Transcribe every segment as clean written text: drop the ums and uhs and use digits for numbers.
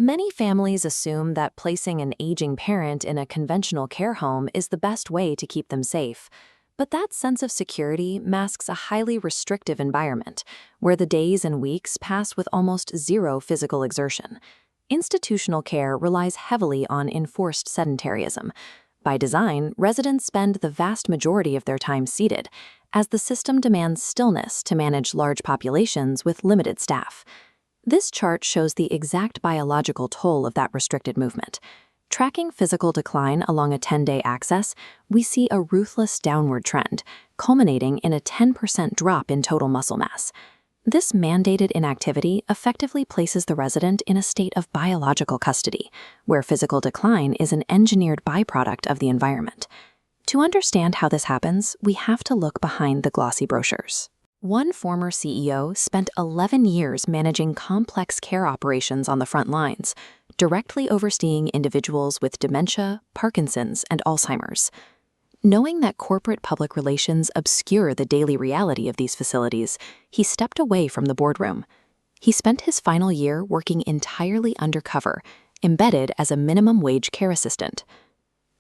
Many families assume that placing an aging parent in a conventional care home is the best way to keep them safe. But that sense of security masks a highly restrictive environment, where the days and weeks pass with almost zero physical exertion. Institutional care relies heavily on enforced sedentarism. By design, residents spend the vast majority of their time seated, as the system demands stillness to manage large populations with limited staff. This chart shows the exact biological toll of that restricted movement. Tracking physical decline along a 10-day axis, we see a ruthless downward trend, culminating in a 10% drop in total muscle mass. This mandated inactivity effectively places the resident in a state of biological custody, where physical decline is an engineered byproduct of the environment. To understand how this happens, we have to look behind the glossy brochures. One former CEO spent 11 years managing complex care operations on the front lines, directly overseeing individuals with dementia, Parkinson's, and Alzheimer's. Knowing that corporate public relations obscure the daily reality of these facilities, he stepped away from the boardroom. He spent his final year working entirely undercover, embedded as a minimum wage care assistant.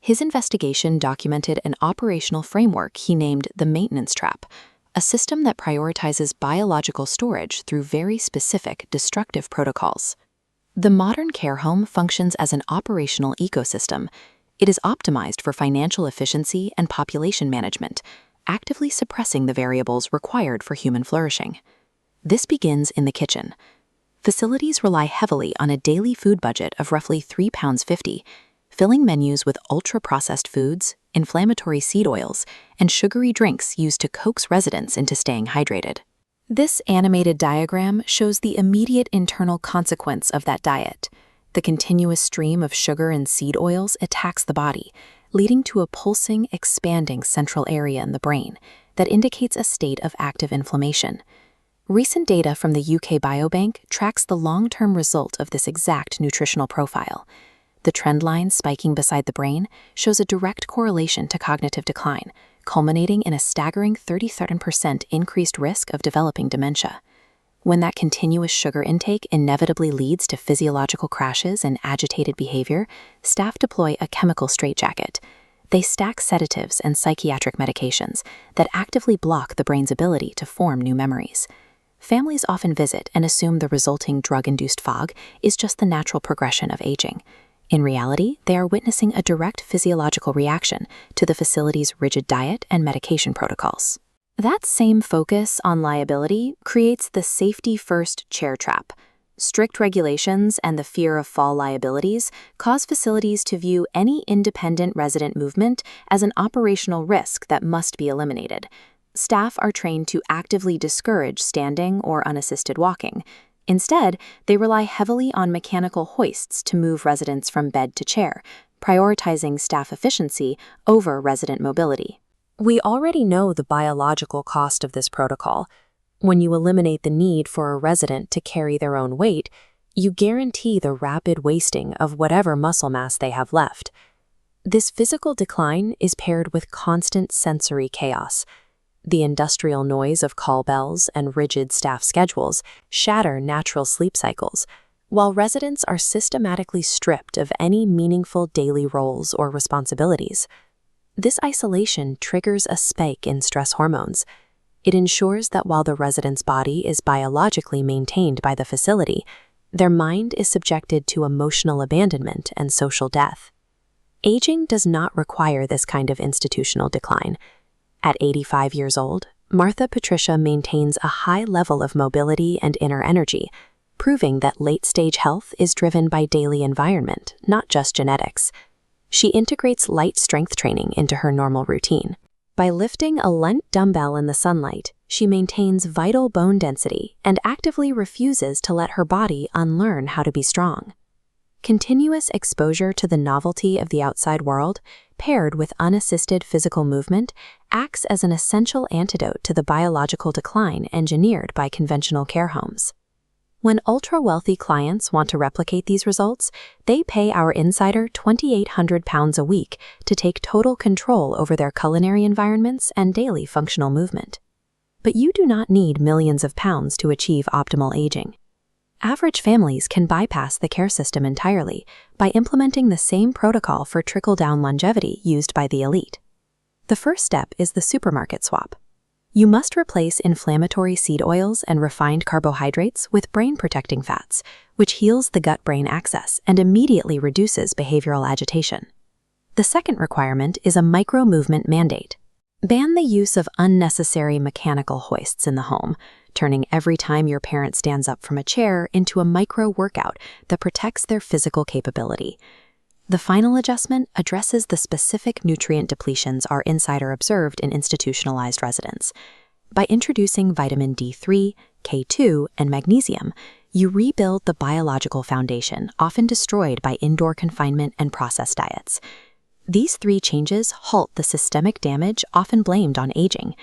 His investigation documented an operational framework he named the maintenance trap, a system that prioritizes biological storage through very specific destructive protocols. The modern care home functions as an operational ecosystem. It is optimized for financial efficiency and population management, actively suppressing the variables required for human flourishing. This begins in the kitchen. Facilities rely heavily on a daily food budget of roughly £3.50, filling menus with ultra-processed foods, inflammatory seed oils, and sugary drinks used to coax residents into staying hydrated. This animated diagram shows the immediate internal consequence of that diet. The continuous stream of sugar and seed oils attacks the body, leading to a pulsing, expanding central area in the brain that indicates a state of active inflammation. Recent data from the UK Biobank tracks the long-term result of this exact nutritional profile. The trend line spiking beside the brain shows a direct correlation to cognitive decline, culminating in a staggering 37% increased risk of developing dementia. When that continuous sugar intake inevitably leads to physiological crashes and agitated behavior, staff deploy a chemical straitjacket. They stack sedatives and psychiatric medications that actively block the brain's ability to form new memories. Families often visit and assume the resulting drug-induced fog is just the natural progression of aging. In reality, they are witnessing a direct physiological reaction to the facility's rigid diet and medication protocols. That same focus on liability creates the safety-first chair trap. Strict regulations and the fear of fall liabilities cause facilities to view any independent resident movement as an operational risk that must be eliminated. Staff are trained to actively discourage standing or unassisted walking. Instead, they rely heavily on mechanical hoists to move residents from bed to chair, prioritizing staff efficiency over resident mobility. We already know the biological cost of this protocol. When you eliminate the need for a resident to carry their own weight, you guarantee the rapid wasting of whatever muscle mass they have left. This physical decline is paired with constant sensory chaos. The industrial noise of call bells and rigid staff schedules shatter natural sleep cycles, while residents are systematically stripped of any meaningful daily roles or responsibilities. This isolation triggers a spike in stress hormones. It ensures that while the resident's body is biologically maintained by the facility, their mind is subjected to emotional abandonment and social death. Aging does not require this kind of institutional decline. At 85 years old, Patricia maintains a high level of mobility and inner energy, proving that late-stage health is driven by daily environment, not just genetics. She integrates light strength training into her normal routine. By lifting a Lent dumbbell in the sunlight, she maintains vital bone density and actively refuses to let her body unlearn how to be strong. Continuous exposure to the novelty of the outside world, paired with unassisted physical movement, acts as an essential antidote to the biological decline engineered by conventional care homes. When ultra-wealthy clients want to replicate these results, they pay our insider £2,800 a week to take total control over their culinary environments and daily functional movement. But you do not need millions of pounds to achieve optimal aging. Average families can bypass the care system entirely by implementing the same protocol for trickle-down longevity used by the elite. The first step is the supermarket swap. You must replace inflammatory seed oils and refined carbohydrates with brain-protecting fats, which heals the gut-brain axis and immediately reduces behavioral agitation. The second requirement is a micro-movement mandate. Ban the use of unnecessary mechanical hoists in the home, turning every time your parent stands up from a chair into a micro-workout that protects their physical capability. The final adjustment addresses the specific nutrient depletions our insider observed in institutionalized residents. By introducing vitamin D3, K2, and magnesium, you rebuild the biological foundation often destroyed by indoor confinement and processed diets. These three changes halt the systemic damage often blamed on aging.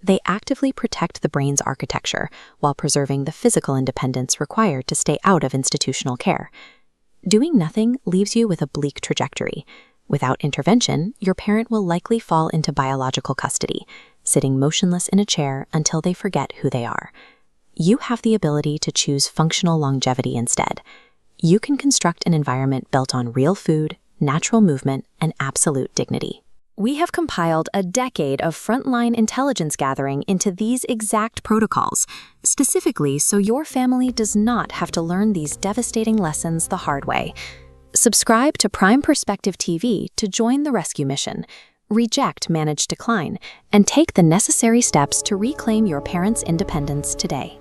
They actively protect the brain's architecture while preserving the physical independence required to stay out of institutional care. Doing nothing leaves you with a bleak trajectory. Without intervention, your parent will likely fall into biological custody, sitting motionless in a chair until they forget who they are. You have the ability to choose functional longevity instead. You can construct an environment built on real food, natural movement, and absolute dignity. We have compiled a decade of frontline intelligence gathering into these exact protocols, specifically so your family does not have to learn these devastating lessons the hard way. Subscribe to Prime Perspective TV to join the rescue mission, reject managed decline, and take the necessary steps to reclaim your parents' independence today.